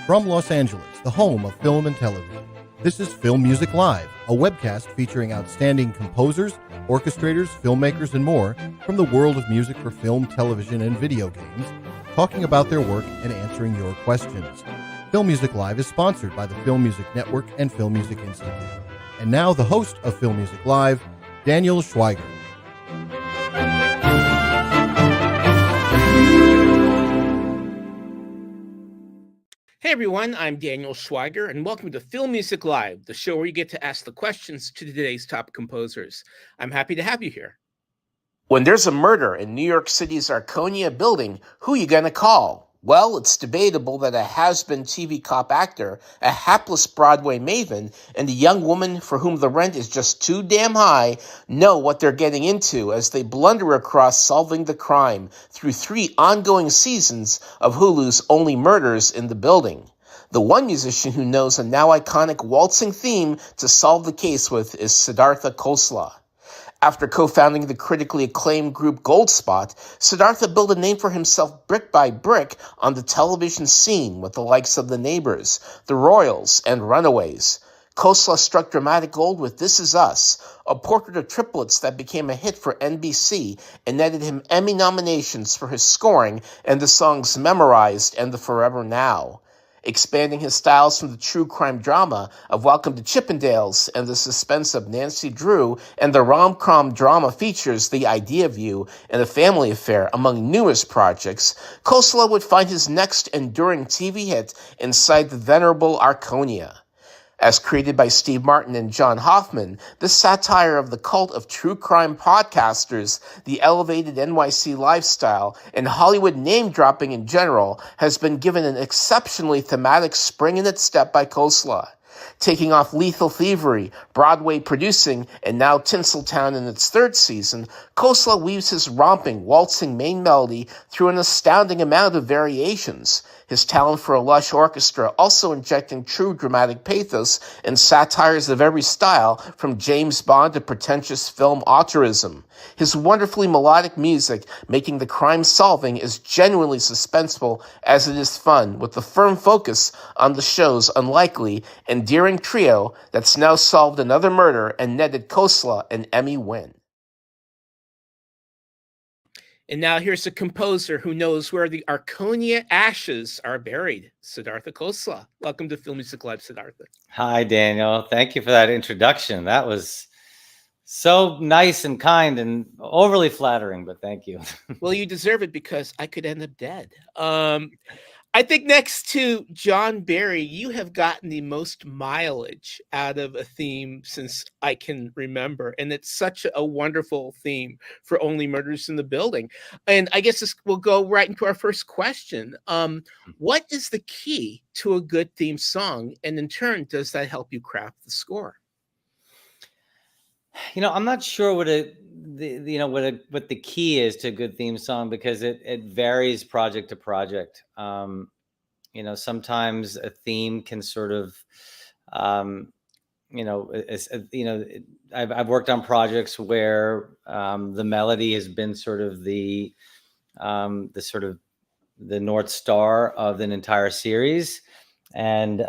From Los Angeles, the home of film and television, this is Film Music Live, a webcast featuring outstanding composers, orchestrators, filmmakers, and more from the world of music for film, television, and video games, talking about their work and answering your questions. Film Music Live is sponsored by the Film Music Network and Film Music Institute. And now the host of Film Music Live, Daniel Schweiger. Hey everyone, I'm Daniel Schweiger, and welcome to Film Music Live, the show where you get to ask the questions to today's top composers. I'm happy to have you here. When there's a murder in New York City's Arconia building, who you gonna call? Well, it's debatable that a has-been TV cop actor, a hapless Broadway maven, and a young woman for whom the rent is just too damn high know what they're getting into as they blunder across solving the crime through 3 ongoing seasons of Hulu's Only Murders in the Building. The one musician who knows a now iconic waltzing theme to solve the case with is SIDDHARTHA KHOSLA. After co-founding the critically acclaimed group Goldspot, SIDDHARTHA built a name for himself brick by brick on the television scene with the likes of The Neighbors, The Royals, and Runaways. Khosla struck dramatic gold with This Is Us, a portrait of triplets that became a hit for NBC and netted him Emmy nominations for his scoring and the songs Memorized and The Forever Now. Expanding his styles from the true crime drama of Welcome to Chippendales and the suspense of Nancy Drew and the rom-com drama features The Idea of You and A Family Affair, among numerous projects, Khosla would find his next enduring TV hit inside the venerable Arconia. As created by Steve Martin and John Hoffman, this satire of the cult of true crime podcasters, the elevated NYC lifestyle, and Hollywood name-dropping in general has been given an exceptionally thematic spring in its step by Khosla. Taking off Lethal Thievery, Broadway producing, and now Tinseltown in its 3rd season, Khosla weaves his romping, waltzing main melody through an astounding amount of variations. His talent for a lush orchestra also injecting true dramatic pathos and satires of every style, from James Bond to pretentious film auteurism. His wonderfully melodic music making the crime solving as genuinely suspenseful as it is fun, with the firm focus on the show's unlikely, endearing trio that's now solved another murder and netted Khosla an Emmy win. And now here's a composer who knows where the Arconia ashes are buried, SIDDHARTHA KHOSLA. Welcome to Film Music Live, SIDDHARTHA. Hi, Daniel. Thank you for that introduction. That was so nice and kind and overly flattering, but thank you. Well, you deserve it because I could end up dead. I think next to John Barry, you have gotten the most mileage out of a theme since I can remember. And it's such a wonderful theme for Only Murders in the Building. And I guess we'll go right into our first question. What is the key to a good theme song? And in turn, does that help you craft the score? You know, I'm not sure what the key is to a good theme song, because it varies project to project. You know, sometimes a theme can sort of, I've worked on projects where the melody has been sort of the North Star of an entire series, and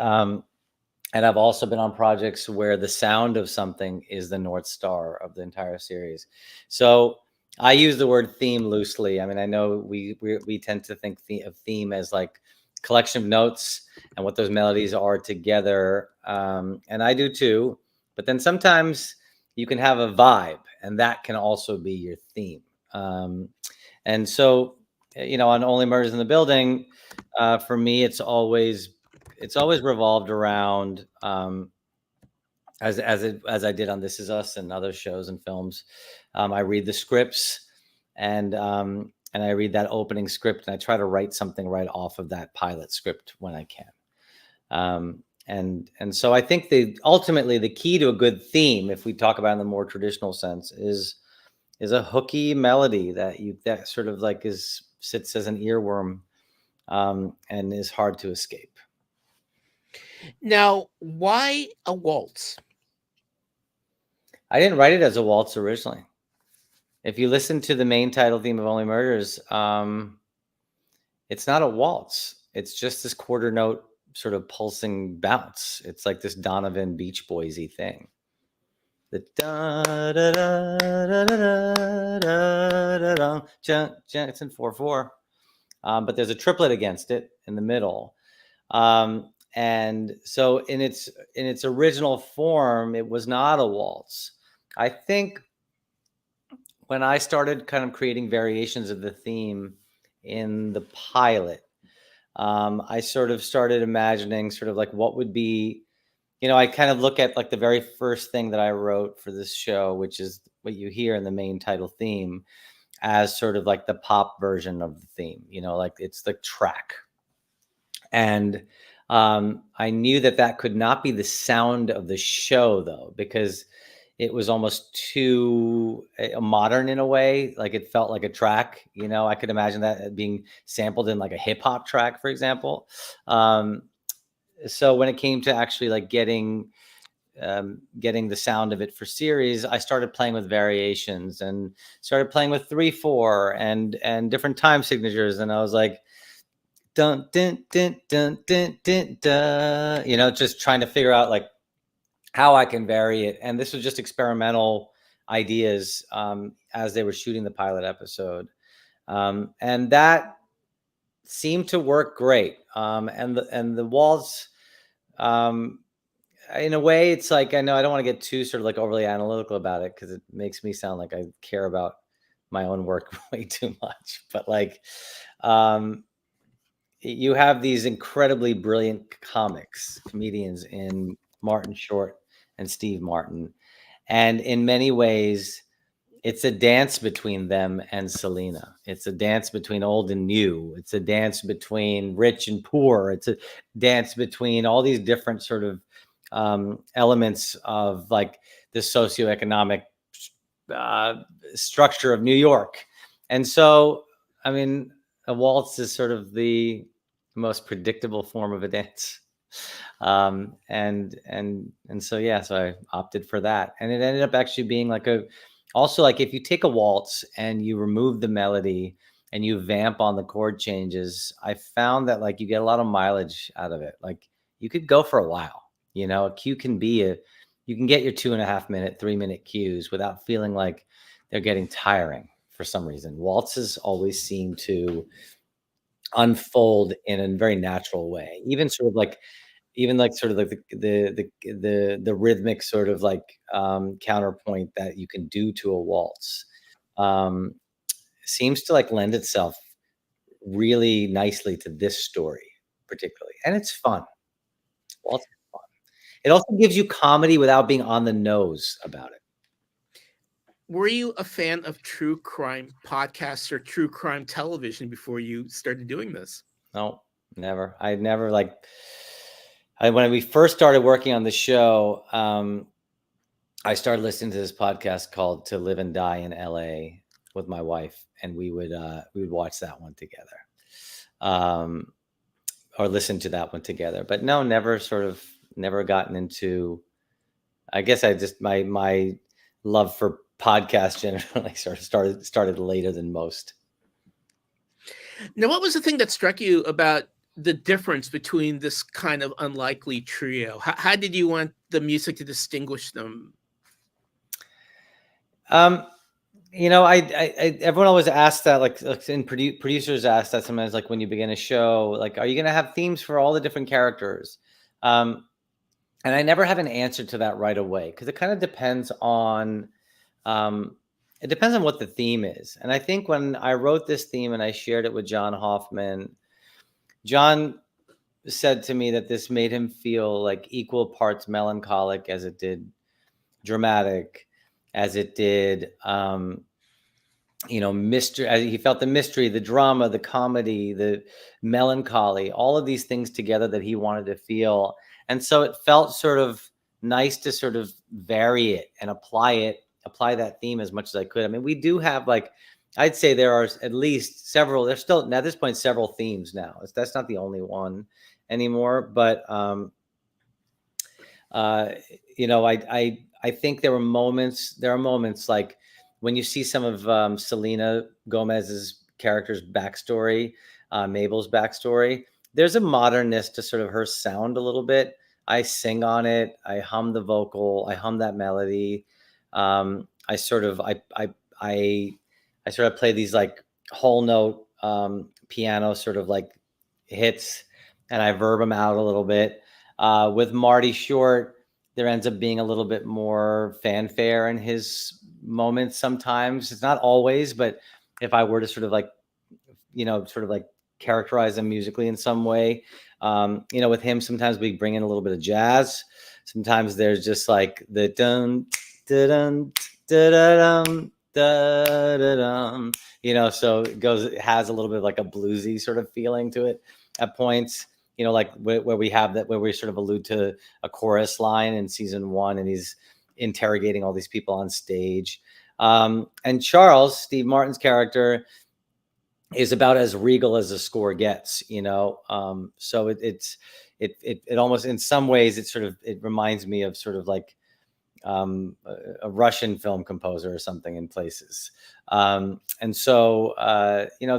I've also been on projects where the sound of something is the North Star of the entire series. So I use the word theme loosely. I mean, I know we tend to think of theme as like collection of notes and what those melodies are together. And I do too. But then sometimes you can have a vibe, and that can also be your theme. And so, you know, on Only Murders in the Building, for me, it's always revolved around, as I did on This Is Us and other shows and films. I read the scripts, and I read that opening script, and I try to write something right off of that pilot script when I can. And so I think ultimately the key to a good theme, if we talk about it in the more traditional sense, is a hooky melody that sort of like sits as an earworm, and is hard to escape. Now, why a waltz? I didn't write it as a waltz originally. If you listen to the main title theme of Only Murders, it's not a waltz. It's just this quarter note sort of pulsing bounce. It's like this Donovan Beach Boys-y thing. The da da da da da da da da. It's in 4/4, but there's a triplet against it in the middle. And so in its original form, it was not a waltz. I think when I started kind of creating variations of the theme in the pilot, I sort of started imagining sort of like what would be, I kind of look at like the very first thing that I wrote for this show, which is what you hear in the main title theme, as sort of like the pop version of the theme, like it's the track. And I knew that could not be the sound of the show, though, because it was almost too modern in a way. Like it felt like a track, I could imagine that being sampled in like a hip hop track, for example. So when it came to actually like getting the sound of it for series, I started playing with variations and started playing with 3/4 and different time signatures. And I was like, dun, dun, dun, dun, dun, dun, dun, just trying to figure out like how I can vary it. And this was just experimental ideas as they were shooting the pilot episode. And that seemed to work great. And the waltz, in a way, it's like, I know I don't want to get too sort of like overly analytical about it because it makes me sound like I care about my own work way too much. But like, you have these incredibly brilliant comedians in Martin Short and Steve Martin. And in many ways, it's a dance between them and Selena. It's a dance between old and new. It's a dance between rich and poor. It's a dance between all these different sort of elements of like the socioeconomic structure of New York. And so, I mean, a waltz is sort of the most predictable form of a dance. And so, yeah, so I opted for that. And it ended up actually being like also like if you take a waltz and you remove the melody and you vamp on the chord changes, I found that like you get a lot of mileage out of it. Like you could go for a while, a cue can be you can get your 2.5 minute, 3 minute cues without feeling like they're getting tiring for some reason. Waltzes always seem to unfold in a very natural way, even sort of like the rhythmic sort of like counterpoint that you can do to a waltz seems to like lend itself really nicely to this story particularly, and it's fun. Waltz is fun. It also gives you comedy without being on the nose about it. Were you a fan of true crime podcasts or true crime television before you started doing this? No, never. I never like. When we first started working on the show, I started listening to this podcast called "To Live and Die in L.A." with my wife, and we would watch that one together, or listen to that one together. But no, never gotten into. I guess I just my love for podcasts generally sort of started later than most. Now, what was the thing that struck you about the difference between this kind of unlikely trio? How did you want the music to distinguish them? Everyone always asks that, like producers ask that sometimes, like when you begin a show, like, are you going to have themes for all the different characters? And I never have an answer to that right away because it kind of depends on, what the theme is. And I think when I wrote this theme and I shared it with John Hoffman, John said to me that this made him feel like equal parts melancholic as it did dramatic, as it did, mystery. He felt the mystery, the drama, the comedy, the melancholy, all of these things together that he wanted to feel. And so it felt sort of nice to sort of vary it and apply that theme as much as I could. I mean, we do have like, I'd say there are at least several, there's still at this point, several themes now. That's not the only one anymore, but, I think there are moments like when you see some of Selena Gomez's character's backstory, Mabel's backstory, there's a modernness to sort of her sound a little bit. I sing on it. I hum the vocal. I hum that melody. I sort of play these like whole note piano sort of like hits, and I verb them out a little bit. With Marty Short, there ends up being a little bit more fanfare in his moments sometimes. It's not always, but if I were to sort of like, sort of like characterize them musically in some way, with him, sometimes we bring in a little bit of jazz. Sometimes there's just like the dun, dun, dun, dun, so it has a little bit of like a bluesy sort of feeling to it at points, like where we sort of allude to a chorus line in season 1, and he's interrogating all these people on stage. And Charles, Steve Martin's character, is about as regal as the score gets, so it almost, in some ways, it reminds me of sort of like a Russian film composer or something in places. And so,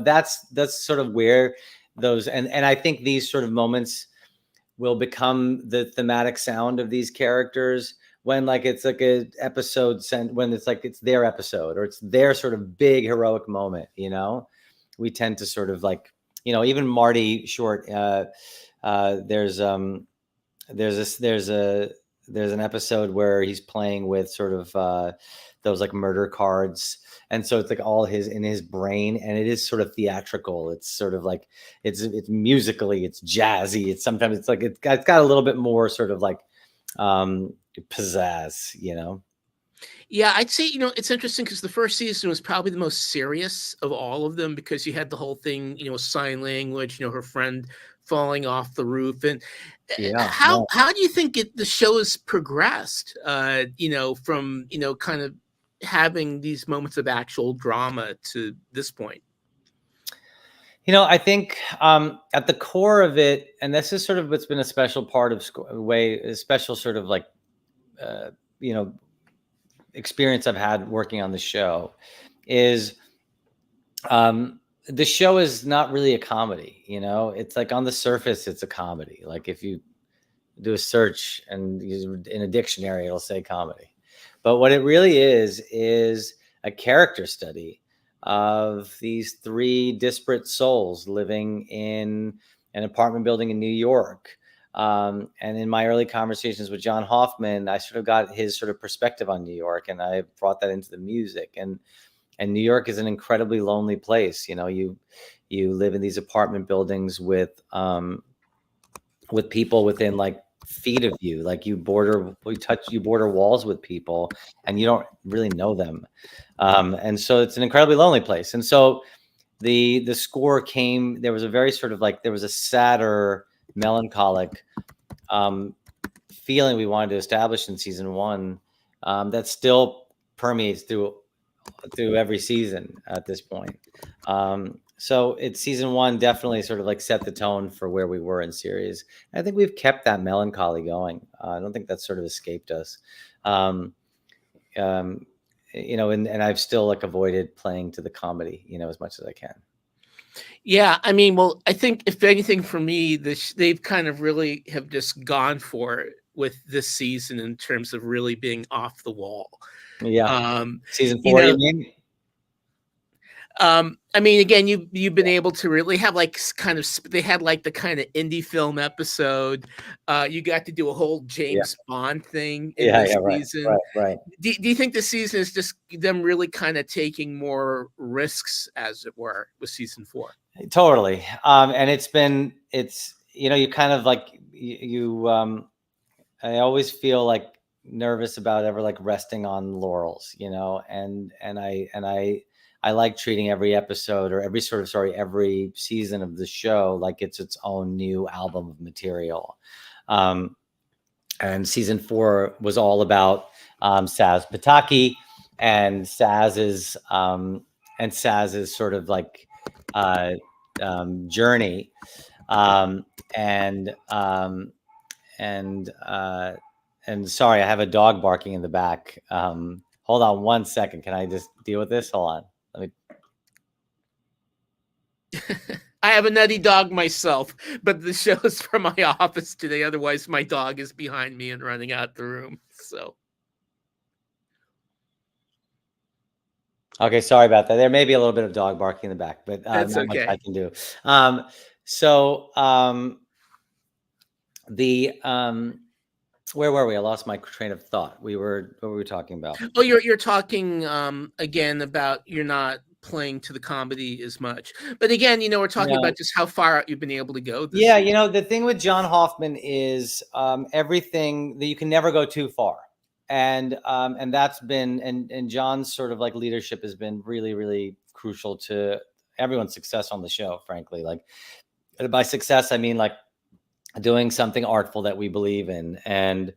that's sort of where those, and I think these sort of moments will become the thematic sound of these characters when like it's like a episode when it's like it's their episode, or it's their sort of big heroic moment. We tend to sort of like, even Marty Short, there's an episode where he's playing with sort of those like murder cards, and so it's like all in his brain, and it is sort of theatrical. It's sort of like it's musically, it's jazzy. It's sometimes it's like it's got a little bit more sort of like pizzazz. Yeah, I'd say, it's interesting because the first season was probably the most serious of all of them, because you had the whole thing, sign language, her friend falling off the roof. And how do you think the show has progressed, from, kind of having these moments of actual drama to this point? I think at the core of it, and this is sort of what's been a special part of a special sort of like, experience I've had working on the show, is the show is not really a comedy. It's like on the surface, it's a comedy. Like if you do a search and in a dictionary, it'll say comedy. But what it really is a character study of these 3 disparate souls living in an apartment building in New York. And in my early conversations with John Hoffman, I sort of got his sort of perspective on New York, and I brought that into the music. And New York is an incredibly lonely place. You live in these apartment buildings with people within like feet of you, like you border walls with people, and you don't really know them. And so it's an incredibly lonely place. And so the score came, there was a very sort of like, there was a sadder, melancholic feeling we wanted to establish in season 1 that still permeates through every season at this point. So it's season 1 definitely sort of like set the tone for where we were in series. I think we've kept that melancholy going. I don't think that's sort of escaped us. And I've still like avoided playing to the comedy, as much as I can. Yeah, I mean, well, I think if anything for me, they've kind of really have just gone for it with this season in terms of really being off the wall. Yeah. Season 4, you mean? I mean, again, you've been able to really have like they had like the kind of indie film episode. You got to do a whole James Bond thing in this season. Right. Do you think the season is just them really kind of taking more risks, as it were, with season 4? Totally. And it's you kind of like I always feel like nervous about ever like resting on laurels, and I like treating every episode or every season of the show like it's its own new album of material. And season 4 was all about Saz Pataki and Saz's sort of like journey. And sorry, I have a dog barking in the back. Hold on 1 second. Can I just deal with this? Hold on. Let me. I have a nutty dog myself, but the show is from my office today. Otherwise, my dog is behind me and running out the room. So. Okay, sorry about that. There may be a little bit of dog barking in the back, but That's not much okay. I can do. So where were we? I lost my train of thought. What were we talking about? Oh, you're talking again about you're not playing to the comedy as much, but again, we're talking about just how far out you've been able to go this season. The thing with John Hoffman is everything that you can never go too far. And that's been, and John's sort of like leadership has been really, really crucial to everyone's success on the show, frankly. Like, by success, I mean like doing something artful that we believe in. And,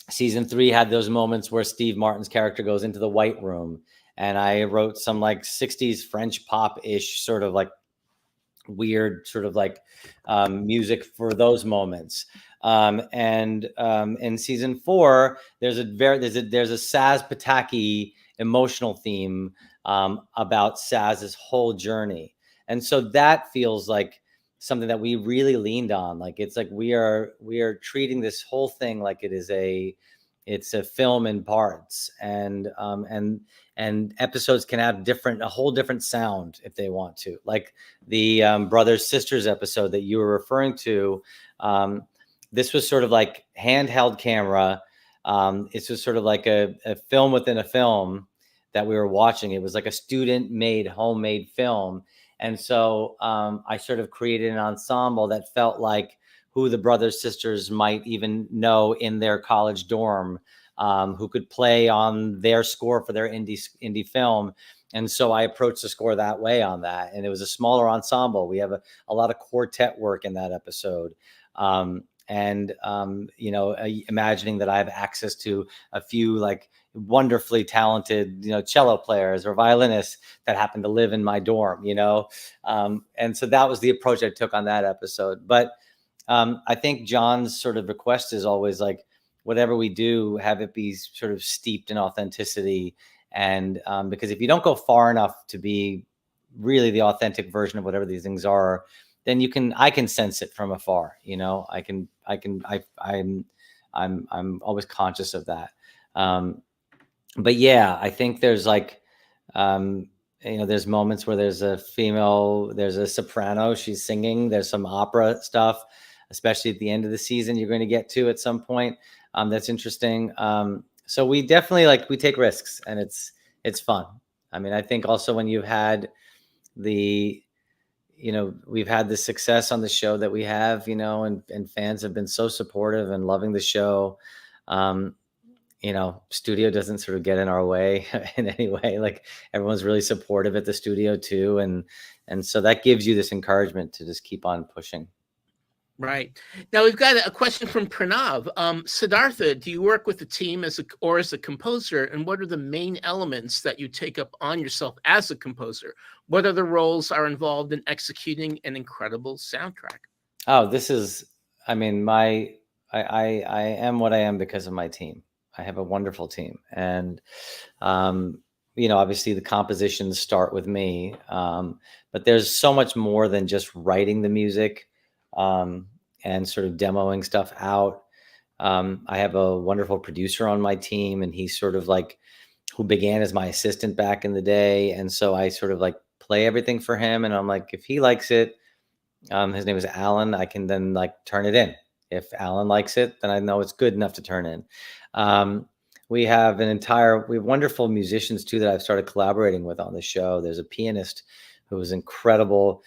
season 3 had those moments where Steve Martin's character goes into the White Room, and I wrote some like 60s French pop-ish sort of like weird sort of like music for those moments. And in season 4, there's a Saz Pataki emotional theme about Saz's whole journey. And so that feels like something that we really leaned on. Like, it's like we are treating this whole thing like it's a film in parts, and episodes can have a whole different sound if they want to. Like the brothers sisters episode that you were referring to, this was sort of like handheld camera. It was sort of like a film within a film that we were watching. It was like a student-made, homemade film. And so I sort of created an ensemble that felt like who the brothers, sisters might even know in their college dorm, who could play on their score for their indie film. And so I approached the score that way on that. And it was a smaller ensemble. We have a lot of quartet work in that episode. Imagining that I have access to a few like wonderfully talented, cello players or violinists that happen to live in my dorm, and so that was the approach I took on that episode. But I think John's sort of request is always like, whatever we do, have it be sort of steeped in authenticity. And because if you don't go far enough to be really the authentic version of whatever these things are, then I can sense it from afar. I'm always conscious of that. But yeah, I think there's like, there's moments where there's a soprano, she's singing, there's some opera stuff, especially at the end of the season, you're going to get to at some point. That's interesting. So we definitely we take risks, and it's fun. I mean, I think also when you've had we've had the success on the show that we have, and fans have been so supportive and loving the show. Studio doesn't sort of get in our way in any way. Like, everyone's really supportive at the studio too. And so that gives you this encouragement to just keep on pushing. Right. Now we've got a question from Pranav. Siddhartha, do you work with a team as a composer? And what are the main elements that you take up on yourself as a composer? What other roles are involved in executing an incredible soundtrack? Oh, I am what I am because of my team. I have a wonderful team. And, obviously the compositions start with me. But there's so much more than just writing the music. And sort of demoing stuff out. I have a wonderful producer on my team, and he's sort of like who began as my assistant back in the day. And so I sort of like play everything for him. And I'm like, if he likes it, his name is Alan, I can then like turn it in. If Alan likes it, then I know it's good enough to turn in. We have wonderful musicians too that I've started collaborating with on the show. There's a pianist who is incredible,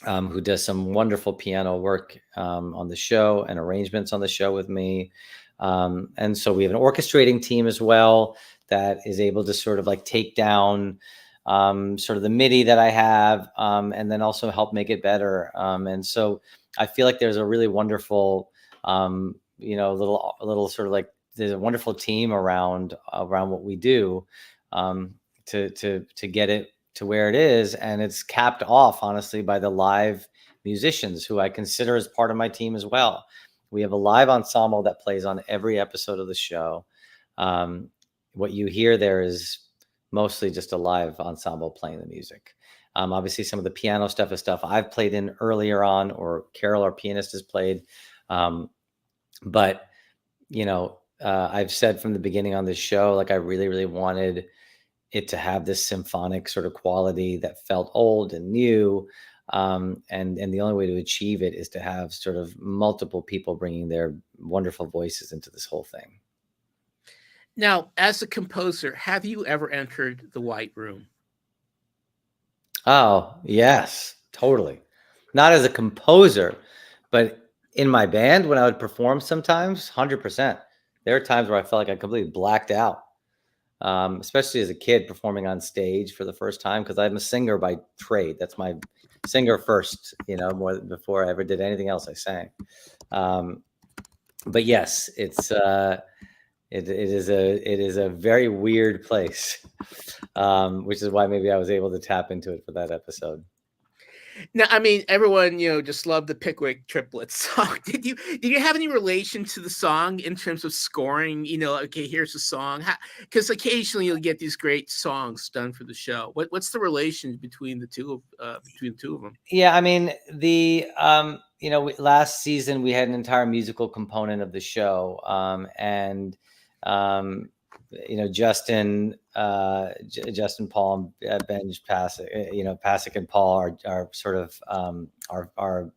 who does some wonderful piano work on the show and arrangements on the show with me. And so we have an orchestrating team as well that is able to sort of like take down sort of the MIDI that I have, and then also help make it better. And so I feel like there's a really wonderful, little sort of like, there's a wonderful team around what we do to get it to where it is. And it's capped off, honestly, by the live musicians who I consider as part of my team as well. We have a live ensemble that plays on every episode of the show. What you hear there is mostly just a live ensemble playing the music. Obviously, some of the piano stuff is stuff I've played in earlier on, or Carol, our pianist, has played. But, I've said from the beginning on this show, like I really, really wanted it to have this symphonic sort of quality that felt old and new. And the only way to achieve it is to have sort of multiple people bringing their wonderful voices into this whole thing. Now, as a composer, have you ever entered the White Room? Oh, yes, totally. Not as a composer, but in my band when I would perform sometimes, 100%. There are times where I felt like I completely blacked out, especially as a kid performing on stage for the first time, because I'm a singer by trade. That's my singer first, more before I ever did anything else, I sang. But yes, it is a very weird place, which is why maybe I was able to tap into it for that episode. Now, I mean, everyone, just loved the Pickwick Triplets song. Did you have any relation to the song in terms of scoring? Okay, here's a song. Because occasionally you'll get these great songs done for the show. What's the relation between the two of them? Yeah, I mean, last season we had an entire musical component of the show, and Justin, Paul, and Benj Pasek, Pasek and Paul are sort of our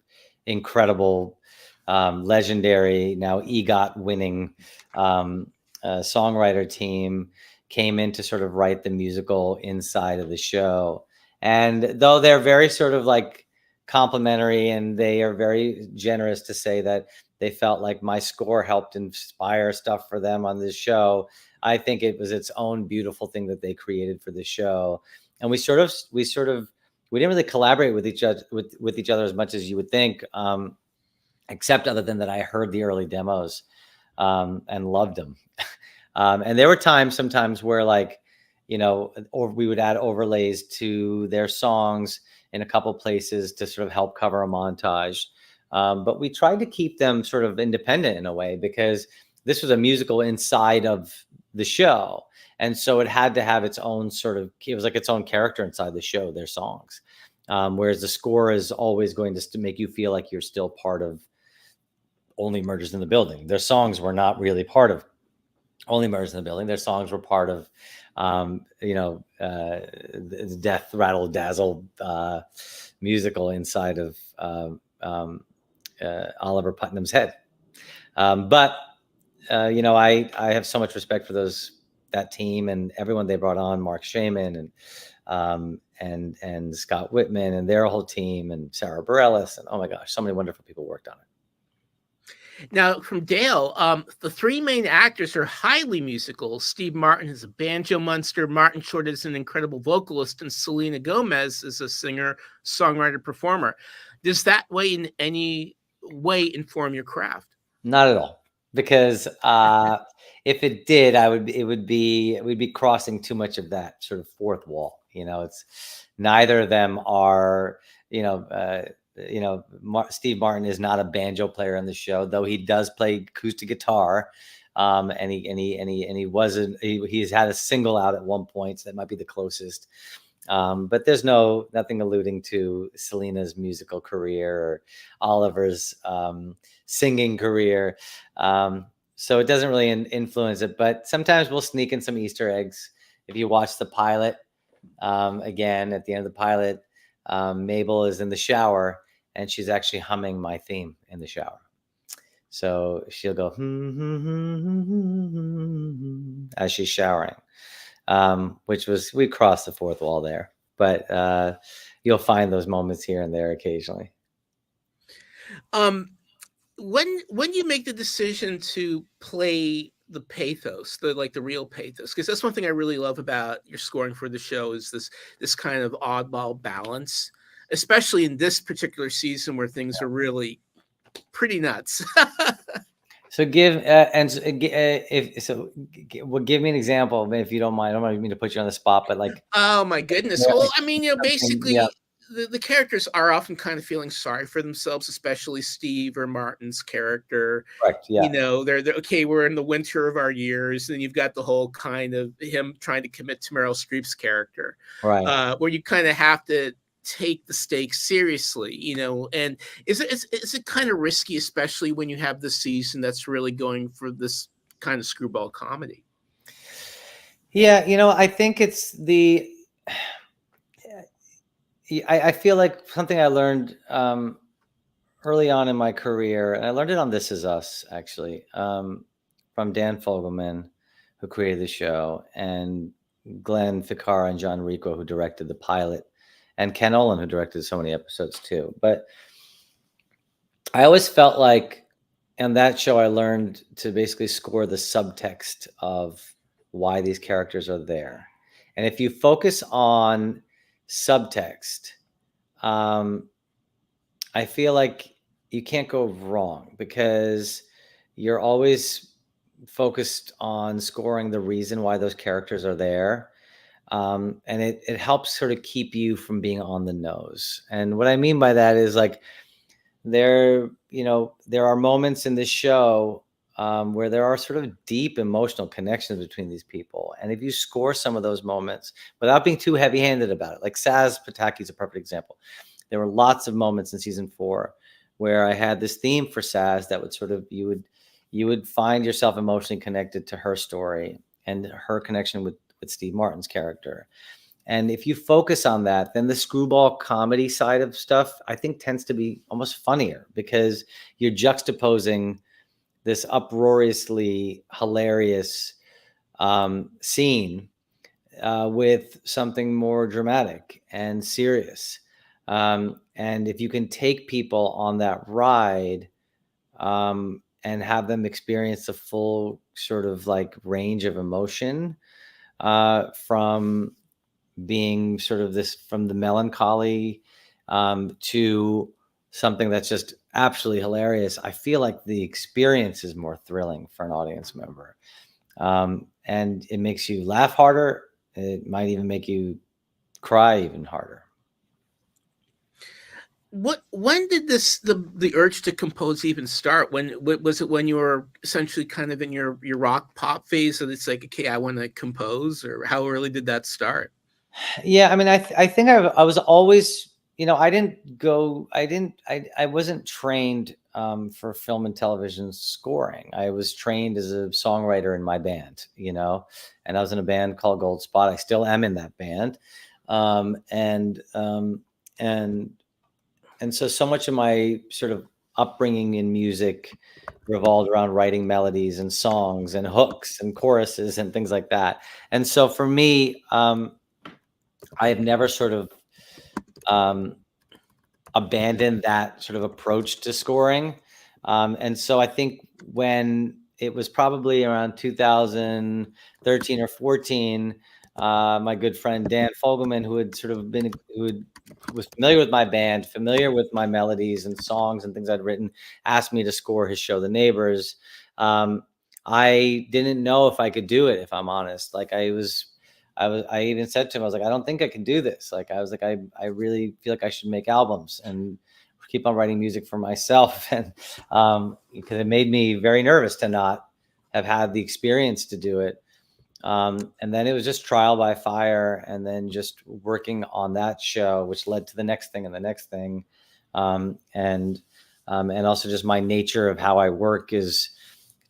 incredible, legendary, now EGOT winning songwriter team came in to sort of write the musical inside of the show. And though they're very sort of like complimentary, and they are very generous to say that they felt like my score helped inspire stuff for them on this show, I think it was its own beautiful thing that they created for the show. And we didn't really collaborate with each other as much as you would think, except other than that I heard the early demos and loved them. And there were sometimes where or we would add overlays to their songs in a couple places to sort of help cover a montage. But we tried to keep them sort of independent in a way, because this was a musical inside of the show. And so it had to have its own it was like its own character inside the show, their songs. Whereas the score is always going to make you feel like you're still part of Only Murders in the Building. Their songs were not really part of Only Murders in the Building. Their songs were part of, the Death Rattle Dazzle musical inside of Oliver Putnam's head. But I have so much respect for that team and everyone they brought on, Mark Shaman and Scott Whitman and their whole team, and Sarah Bareilles, and oh my gosh, so many wonderful people worked on it. Now, from Dale, the three main actors are highly musical. Steve Martin is a banjo monster, Martin Short is an incredible vocalist, and Selena Gomez is a singer, songwriter, performer. Does that way in any way inform your craft? Not at all, because if it did, we'd be crossing too much of that sort of fourth wall. It's neither of them are, Steve Martin is not a banjo player on the show, though he does play acoustic guitar. And he's had a single out at one point, so that might be the closest. But there's nothing alluding to Selena's musical career or Oliver's singing career. So it doesn't really influence it, but sometimes we'll sneak in some Easter eggs. If you watch the pilot, again, at the end of the pilot, Mabel is in the shower and she's actually humming my theme in the shower. So she'll go as she's showering, we crossed the fourth wall there, but you'll find those moments here and there occasionally. When you make the decision to play the pathos, the real pathos, because that's one thing I really love about your scoring for the show is this kind of oddball balance, especially in this particular season where things are really pretty nuts. So give me an example if you don't mind. I don't mean to put you on the spot, but oh my goodness. Well, I mean, basically, the characters are often kind of feeling sorry for themselves, especially Steve or Martin's character. Correct. Yeah. You know, they're okay, we're in the winter of our years, and you've got the whole kind of him trying to commit to Meryl Streep's character, Right. where you kind of have to take the stakes seriously, you know. And is it kind of risky, especially when you have the season that's really going for this kind of screwball comedy? Yeah, you know, I think it's the. I feel like something I learned early on in my career, and I learned it on This Is Us, actually, from Dan Fogelman, who created the show, and Glenn Ficarra and John Rico, who directed the pilot, and Ken Olin, who directed so many episodes too. But I always felt like on that show, I learned to basically score the subtext of why these characters are there. And if you focus on subtext, I feel like you can't go wrong because you're always focused on scoring the reason why those characters are there. And it helps sort of keep you from being on the nose. And what I mean by that is like there are moments in this show where there are sort of deep emotional connections between these people. And if you score some of those moments without being too heavy-handed about it, like Saz Pataki is a perfect example. There were lots of moments in season 4 where I had this theme for Saz that would sort of, you would find yourself emotionally connected to her story and her connection with Steve Martin's character. And if you focus on that, then the screwball comedy side of stuff, I think, tends to be almost funnier because you're juxtaposing this uproariously hilarious scene with something more dramatic and serious. And if you can take people on that ride and have them experience the full sort of like range of emotion from being sort of this, from the melancholy to something that's just absolutely hilarious, I feel like the experience is more thrilling for an audience member. And it makes you laugh harder. It might even make you cry even harder. When did the urge to compose even start? When was it, when you were essentially kind of in your rock pop phase and it's like, okay, I want to compose, or how early did that start? Yeah, I mean, I think I was always, you know, I wasn't trained for film and television scoring. I was trained as a songwriter in my band, you know, and I was in a band called Gold Spot. I still am in that band. And so much of my sort of upbringing in music revolved around writing melodies and songs and hooks and choruses and things like that. And so for me, I have never sort of abandoned that sort of approach to scoring. And so I think when it was probably around 2013 or 14, my good friend Dan Fogelman, who was familiar with my band, familiar with my melodies and songs and things I'd written, asked me to score his show, The Neighbors. I didn't know if I could do it, if I'm honest. Like I even said to him, I was like, I don't think I can do this. Like, I was like, I really feel like I should make albums and keep on writing music for myself. And because it made me very nervous to not have had the experience to do it. And then it was just trial by fire, and then just working on that show, which led to the next thing and the next thing. And also just my nature of how I work is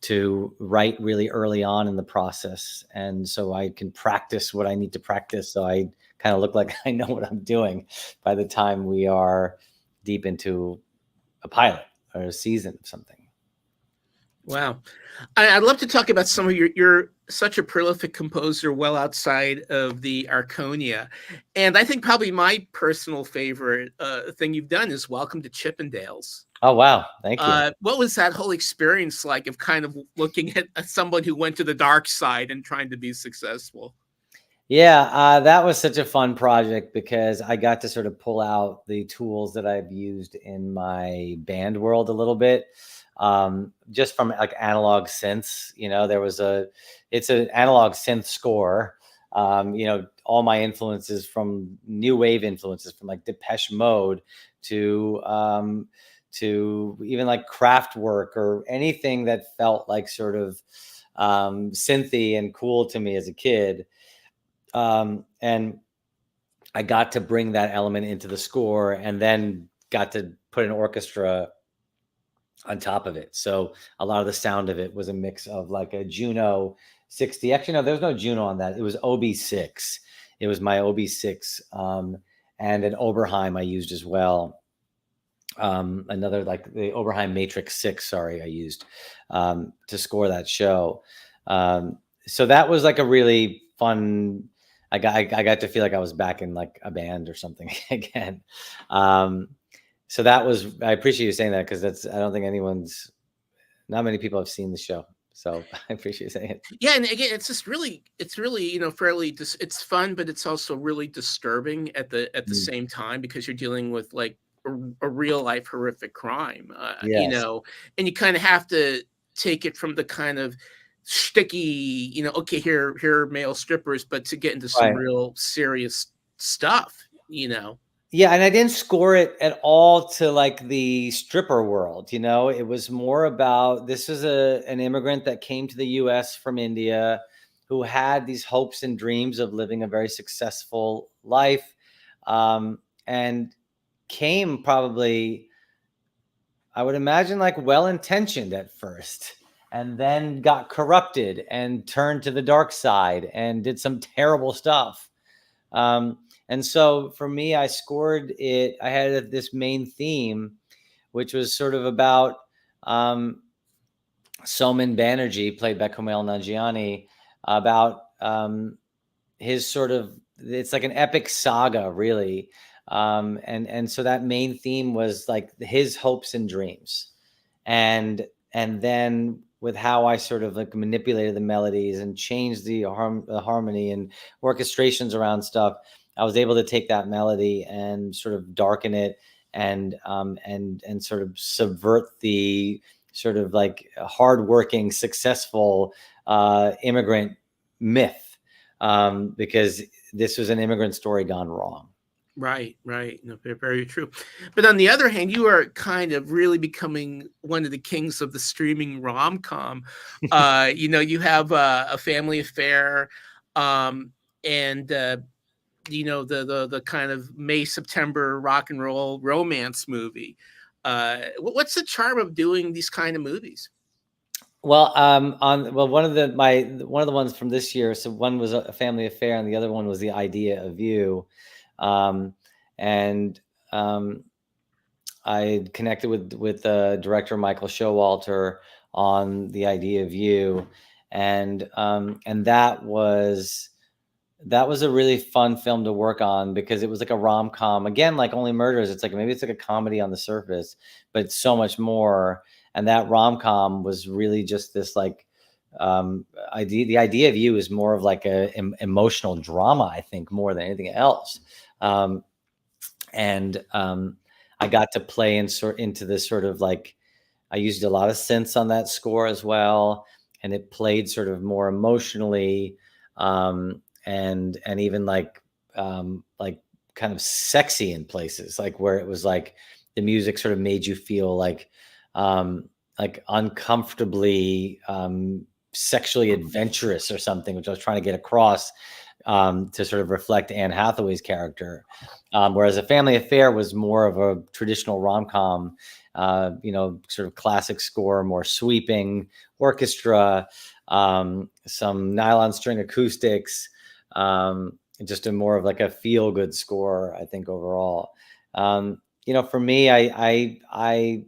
to write really early on in the process. And so I can practice what I need to practice. So I kind of look like I know what I'm doing by the time we are deep into a pilot or a season of something. Wow. I'd love to talk about some of you're such a prolific composer well outside of the Arconia. And I think probably my personal favorite thing you've done is Welcome to Chippendales. Oh, wow. Thank you. What was that whole experience like of kind of looking at someone who went to the dark side and trying to be successful? Yeah, that was such a fun project because I got to sort of pull out the tools that I've used in my band world a little bit. Just from like analog synths, you know, it's an analog synth score. You know, all my influences from new wave influences from like Depeche Mode to even like Kraftwerk or anything that felt like sort of synthy and cool to me as a kid. And I got to bring that element into the score, and then got to put an orchestra on top of it. So a lot of the sound of it was a mix of like a Juno 60. Actually, no, there was no Juno on that. It was OB6. It was my OB6 and an Oberheim I used as well. Another like the Oberheim Matrix 6, sorry, I used to score that show. So that was like a really fun. I got to feel like I was back in like a band or something again. So that was, I appreciate you saying that, because I don't think not many people have seen the show. So I appreciate you saying it. Yeah, and again, it's really, you know, fairly, it's fun, but it's also really disturbing at the same time, because you're dealing with like a real life horrific crime, you Yes. know, and you kind of have to take it from the kind of sticky, you know, okay, here are male strippers, but to get into some Right. real serious stuff, you know. Yeah, and I didn't score it at all to like the stripper world, you know. It was more about, this was an immigrant that came to the US from India, who had these hopes and dreams of living a very successful life, and came probably, I would imagine, like well-intentioned at first, and then got corrupted and turned to the dark side and did some terrible stuff. And so for me, I scored it. I had this main theme, which was sort of about Soman Banerjee, played by Kumail Nanjiani, about his sort of, it's like an epic saga, really. And so that main theme was like his hopes and dreams. And then with how I sort of like manipulated the melodies and changed the harmony and orchestrations around stuff, I was able to take that melody and sort of darken it and sort of subvert the sort of like hardworking, successful immigrant myth, because this was an immigrant story gone wrong. Right. No, very, very true. But on the other hand, you are kind of really becoming one of the kings of the streaming rom-com. You know, you have a Family Affair, and you know, the kind of May September rock and roll romance movie. What's the charm of doing these kind of movies? Well, one of the ones from this year. So one was a Family Affair, and the other one was The Idea of You. I connected with director Michael Showalter on The Idea of You, and that was a really fun film to work on, because it was like a rom-com, again, like Only Murders. It's like, maybe it's like a comedy on the surface, but it's so much more. And that rom-com was really just this like idea. The Idea of You is more of like a emotional drama, I think, more than anything else. I got to play into this sort of like, I used a lot of synths on that score as well, and it played sort of more emotionally, and even like kind of sexy in places, like where it was like the music sort of made you feel like uncomfortably sexually adventurous or something, which I was trying to get across, to sort of reflect Anne Hathaway's character. Whereas A Family Affair was more of a traditional rom-com, you know, sort of classic score, more sweeping orchestra, some nylon string acoustics, just a more of like a feel-good score, I think, overall. You know, for me, I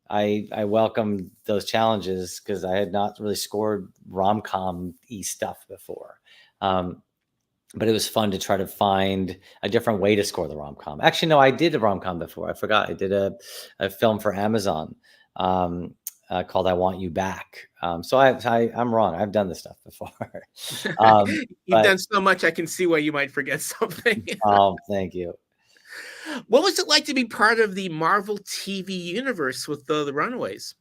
welcomed those challenges, because I had not really scored rom-com-y stuff before. But it was fun to try to find a different way to score the rom-com. Actually, no, I did a rom-com before. I forgot. I did a film for Amazon called I Want You Back. So I'm wrong. I've done this stuff before. You've done so much, I can see why you might forget something. Oh, thank you. What was it like to be part of the Marvel TV universe with the Runaways?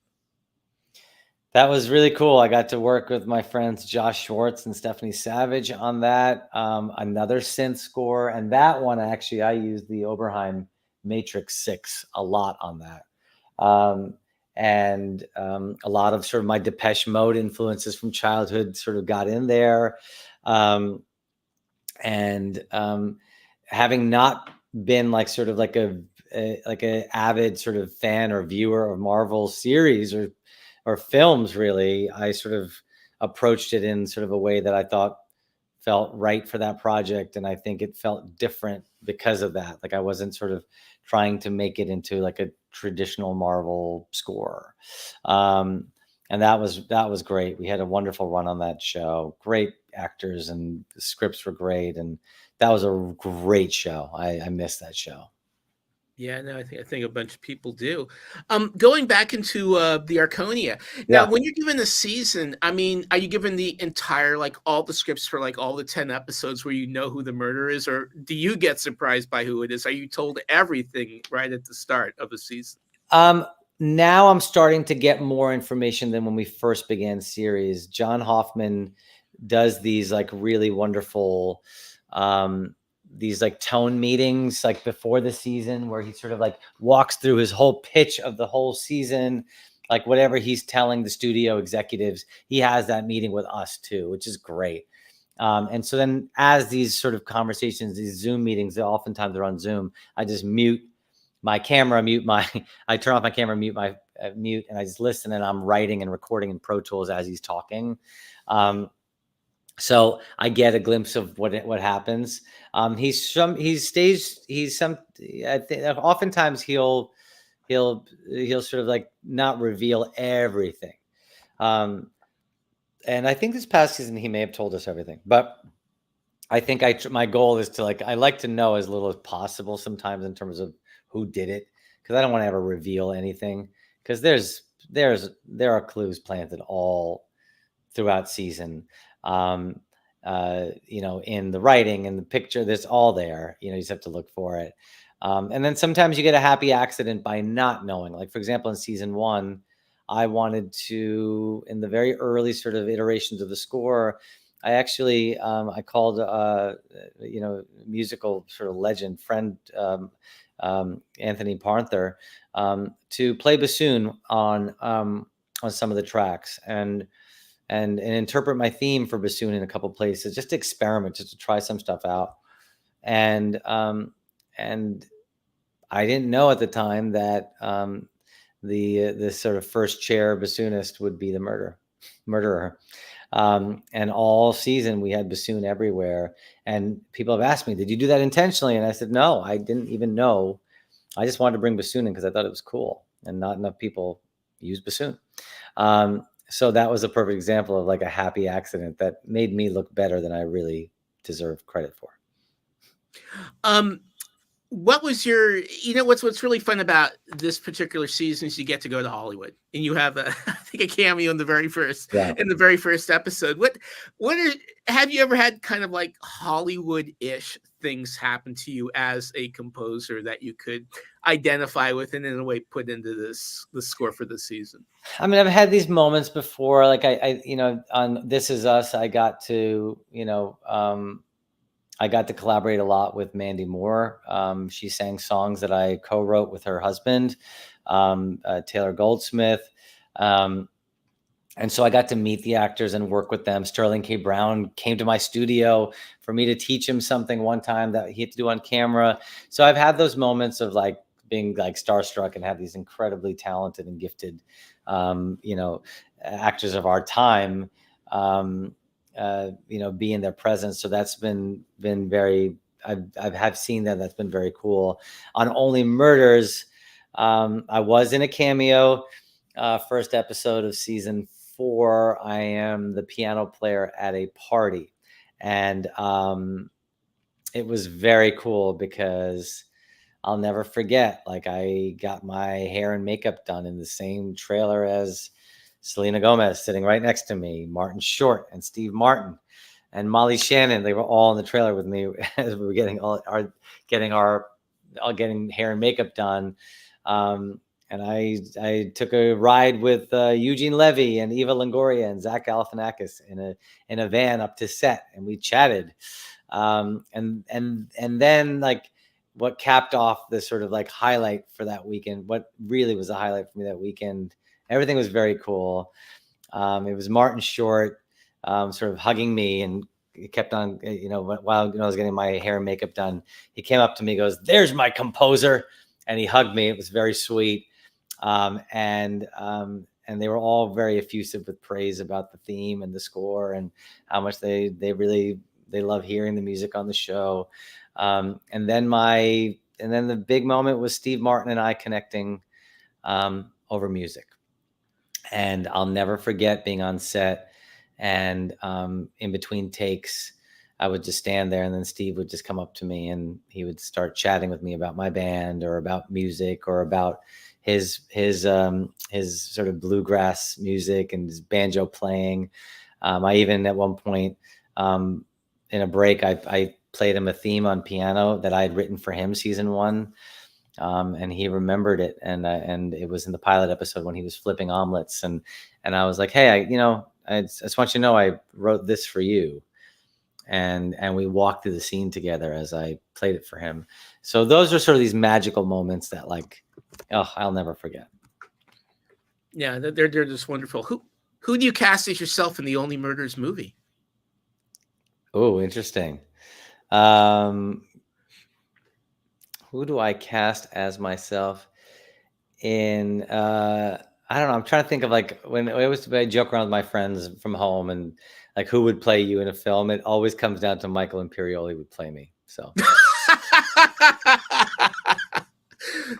That was really cool. I got to work with my friends Josh Schwartz and Stephanie Savage on that. Another synth score, and that one actually I used the Oberheim Matrix 6 a lot on that. And a lot of sort of my Depeche Mode influences from childhood sort of got in there. Having not been like sort of like a avid sort of fan or viewer of Marvel series or films, really, I sort of approached it in sort of a way that I thought felt right for that project. And I think it felt different because of that. Like I wasn't sort of trying to make it into like a traditional Marvel score. And that was great. We had a wonderful run on that show. Great actors, and the scripts were great. And that was a great show. I missed that show. Yeah, no, I think a bunch of people do. Going back into the Arconia. Now, Yeah. when you're given a season, I mean, are you given the entire, like all the scripts for like all the 10 episodes where you know who the murderer is, or do you get surprised by who it is? Are you told everything right at the start of the season? Now I'm starting to get more information than when we first began series. John Hoffman does these like really wonderful these like tone meetings like before the season, where he sort of like walks through his whole pitch of the whole season, like whatever he's telling the studio executives, he has that meeting with us too, which is great. And so then as these sort of conversations, these Zoom meetings, oftentimes they're on Zoom, I just mute my camera, I turn off my camera, mute, and I just listen, and I'm writing and recording in Pro Tools as he's talking. So I get a glimpse of what happens. Oftentimes he'll sort of like not reveal everything. And I think this past season he may have told us everything, but I think my goal is to I like to know as little as possible sometimes in terms of who did it, because I don't want to ever reveal anything, because there are clues planted all throughout season. In the writing and the picture, there's all there, you just have to look for it. And then sometimes you get a happy accident by not knowing. Like, for example, in season 1, I wanted to, in the very early sort of iterations of the score, I actually, I called, musical sort of legend friend, Anthony Parther, to play bassoon on some of the tracks and interpret my theme for bassoon in a couple places, just to experiment, just to try some stuff out. And I didn't know at the time that the sort of first chair bassoonist would be the murderer. And all season we had bassoon everywhere, and people have asked me, did you do that intentionally? And I said, no, I didn't even know. I just wanted to bring bassoon in because I thought it was cool, and not enough people use bassoon. So that was a perfect example of like a happy accident that made me look better than I really deserve credit for. What was your, what's really fun about this particular season is you get to go to Hollywood, and you have I think a cameo in the very first episode. Have you ever had kind of like Hollywood-ish things happen to you as a composer that you could identify with and in a way put into the score for the season? I mean, I've had these moments before, like I on This Is Us, I got to, I got to collaborate a lot with Mandy Moore. She sang songs that I co-wrote with her husband, Taylor Goldsmith. And so I got to meet the actors and work with them. Sterling K. Brown came to my studio for me to teach him something one time that he had to do on camera. So I've had those moments of like being like starstruck and have these incredibly talented and gifted, actors of our time, be in their presence. So that's been very, I've seen that. That's been very cool. On Only Murders, I was in a cameo, first episode of season 4. I am the piano player at a party, and it was very cool because I'll never forget, like, I got my hair and makeup done in the same trailer as Selena Gomez, sitting right next to me, Martin Short and Steve Martin and Molly Shannon. They were all in the trailer with me as we were getting hair and makeup done. And and I took a ride with Eugene Levy and Eva Longoria and Zach Galifianakis in a van up to set, and we chatted. And then like what capped off the sort of like highlight for that weekend, what really was a highlight for me that weekend, everything was very cool. It was Martin Short sort of hugging me, and he kept on, while I was getting my hair and makeup done, he came up to me, goes, "There's my composer," and he hugged me. It was very sweet. And they were all very effusive with praise about the theme and the score and how much they love hearing the music on the show. And then the big moment was Steve Martin and I connecting over music. And I'll never forget being on set, and in between takes, I would just stand there, and then Steve would just come up to me and he would start chatting with me about my band or about music or about his sort of bluegrass music and his banjo playing. I even at one point in a break, I played him a theme on piano that I had written for him season 1. And he remembered it, and it was in the pilot episode when he was flipping omelets, and I was like, "Hey, I just want you to know I wrote this for you," and we walked through the scene together as I played it for him. So those are sort of these magical moments that, like, I'll never forget. Yeah, they're just wonderful. Who do you cast as yourself in the Only Murders movie? Oh, interesting. Who do I cast as myself in? I don't know. I'm trying to think of like when I joke around with my friends from home and like who would play you in a film. It always comes down to Michael Imperioli would play me. So.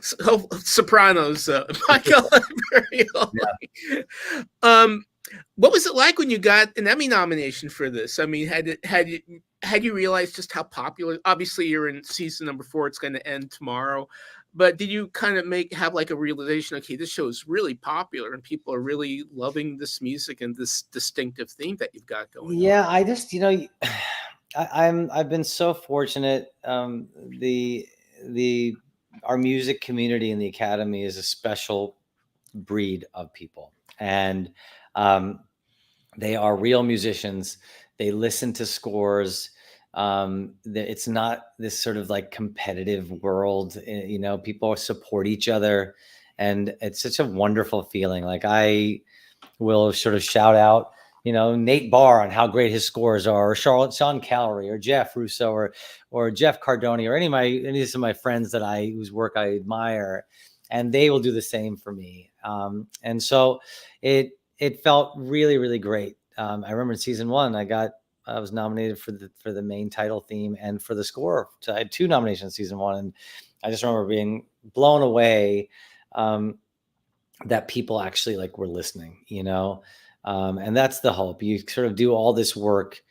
Sopranos, Michael Imperioli. Yeah. What was it like when you got an Emmy nomination for this? I mean, had you realized just how popular? Obviously, you're in season number 4. It's going to end tomorrow. But did you kind of have like a realization? Okay, this show is really popular, and people are really loving this music and this distinctive theme that you've got going. Yeah, I just I've been so fortunate. Our music community in the Academy is a special breed of people, and they are real musicians. They listen to scores. It's not this sort of like competitive world. People support each other, and it's such a wonderful feeling. Like I will sort of shout out, Nate Barr on how great his scores are, or Sean Callery, or Jeff Russo, or Jeff Cardoni, or any of my friends whose work I admire, and they will do the same for me. And so it felt really, really great. I remember in season 1, I was nominated for the main title theme and for the score. So I had 2 nominations in season 1, and I just remember being blown away that people actually like were listening, and that's the hope. You sort of do all this work.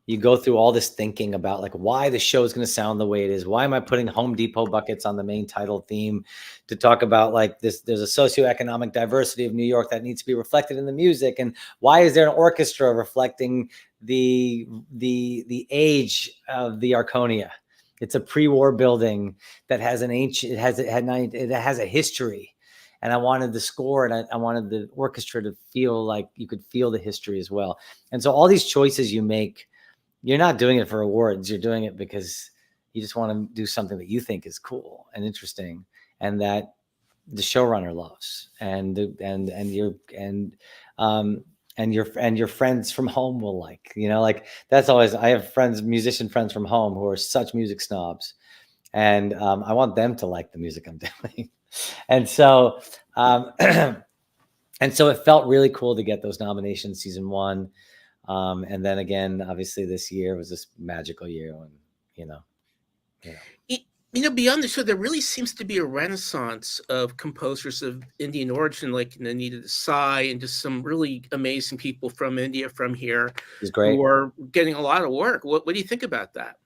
You go through all this thinking about like why the show is going to sound the way it is. Why am I putting Home Depot buckets on the main title theme to talk about like this? There's a socioeconomic diversity of New York that needs to be reflected in the music. And why is there an orchestra reflecting the age of the Arconia? It's a pre-war building that has it has a history. And I wanted the score and I wanted the orchestra to feel like you could feel the history as well. And so all these choices you make, you're not doing it for awards. You're doing it because you just want to do something that you think is cool and interesting, and that the showrunner loves, and your friends from home will like. Like that's always. I have musician friends from home who are such music snobs, and I want them to like the music I'm doing, and so it felt really cool to get those nominations season 1. And then again, obviously this year was this magical year when, beyond the show, there really seems to be a renaissance of composers of Indian origin, like Anita Desai and just some really amazing people from India, from here, who are getting a lot of work. What do you think about that?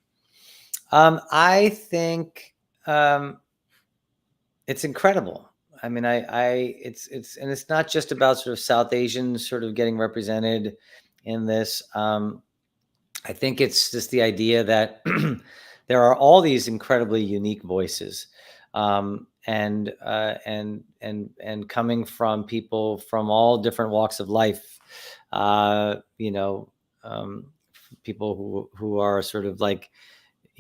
I think it's incredible. I mean, it's not just about sort of South Asians sort of getting represented in this. I think it's just the idea that there are all these incredibly unique voices And coming from people from all different walks of life, people who are sort of like,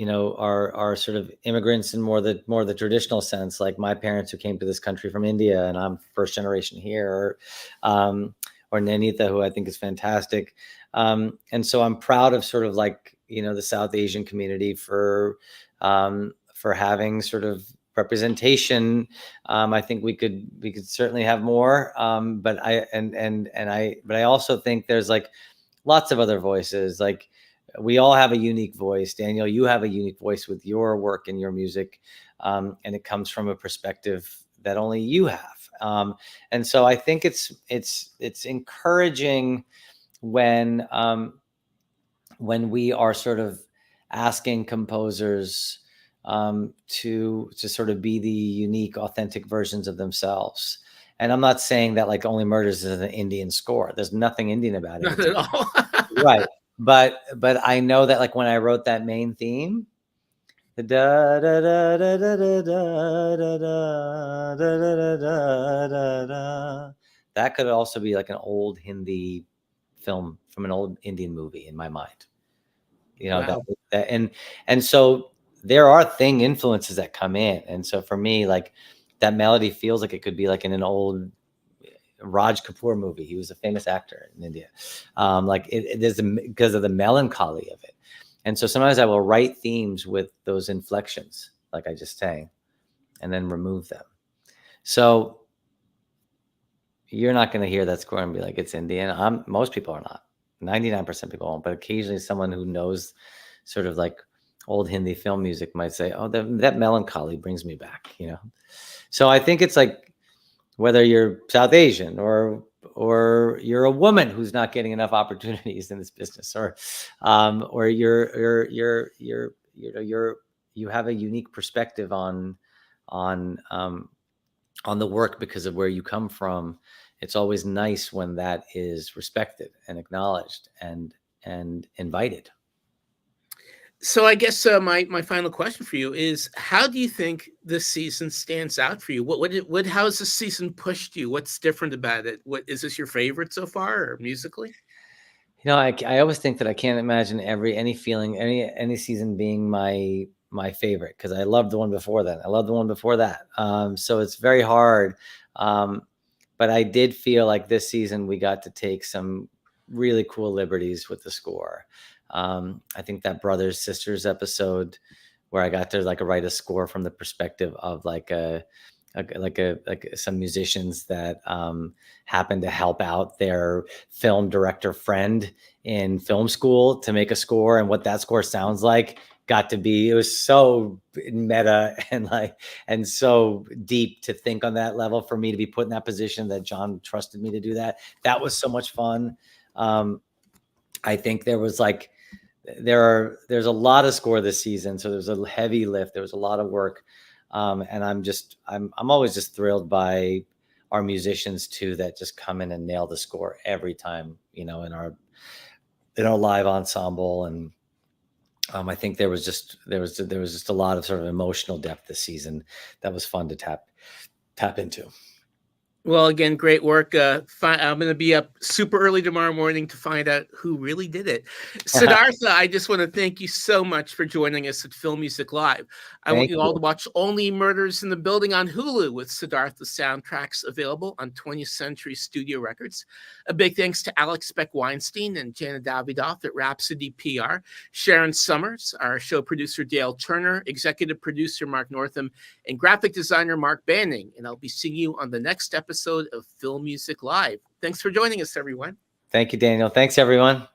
are sort of immigrants in more the traditional sense, like my parents who came to this country from India, and I'm first generation here, or Nanita, who I think is fantastic. And so I'm proud of sort of like, the South Asian community for having sort of representation. I think we could certainly have more. But I also think there's like lots of other voices. Like we all have a unique voice. Daniel, you have a unique voice with your work and your music. And it comes from a perspective that only you have. And so I think it's encouraging when we are sort of asking composers to sort of be the unique, authentic versions of themselves. And I'm not saying that like Only Murders is an Indian score. There's nothing Indian about it. Not at all. Right. But I know that like when I wrote that main theme, the da da da da da da da da da da da da da, that could also be like an old Hindi film from an old Indian movie in my mind. Wow. And so there are thing influences that come in. And so for me, like that melody feels like it could be like in an old Raj Kapoor movie. He was a famous actor in India. Like it is because of the melancholy of it. And so sometimes I will write themes with those inflections, like I just sang, and then remove them. So you're not going to hear that score and be like, it's Indian. Most people are not. 99% people won't, but occasionally someone who knows sort of like old Hindi film music might say, oh, that melancholy brings me back, So I think it's like whether you're South Asian or you're a woman who's not getting enough opportunities in this business, or you have a unique perspective on the work because of where you come from. It's always nice when that is respected and acknowledged and invited. So I guess my final question for you is, how do you think this season stands out for you? How has this season pushed you? What's different about it? What is this your favorite so far, or musically? I always think that I can't imagine any season being my favorite, because I loved the one before that. I loved the one before that. So it's very hard. But I did feel like this season we got to take some really cool liberties with the score. I think that brothers sisters episode where I got to like write a score from the perspective of like some musicians that happened to help out their film director friend in film school to make a score, and what that score sounds like it was so meta and so deep to think on that level, for me to be put in that position that John trusted me to do that. That was so much fun. I think there was like, there's a lot of score this season. So there's a heavy lift. There was a lot of work. And I'm always just thrilled by our musicians too, that just come in and nail the score every time, in our live ensemble. And I think there was just a lot of sort of emotional depth this season that was fun to tap into. Well, again, great work. I'm going to be up super early tomorrow morning to find out who really did it. SIDDHARTHA, I just want to thank you so much for joining us at Film Music Live. I want you all to watch Only Murders in the Building on Hulu, with SIDDHARTHA soundtracks available on 20th Century Studio Records. A big thanks to Alex Beck-Weinstein and Jana Davidoff at Rhapsody PR, Sharon Summers, our show producer Dale Turner, executive producer Mark Northam, and graphic designer Mark Banning. And I'll be seeing you on the next episode of Film Music Live. Thanks for joining us, everyone. Thank you, Daniel. Thanks, everyone.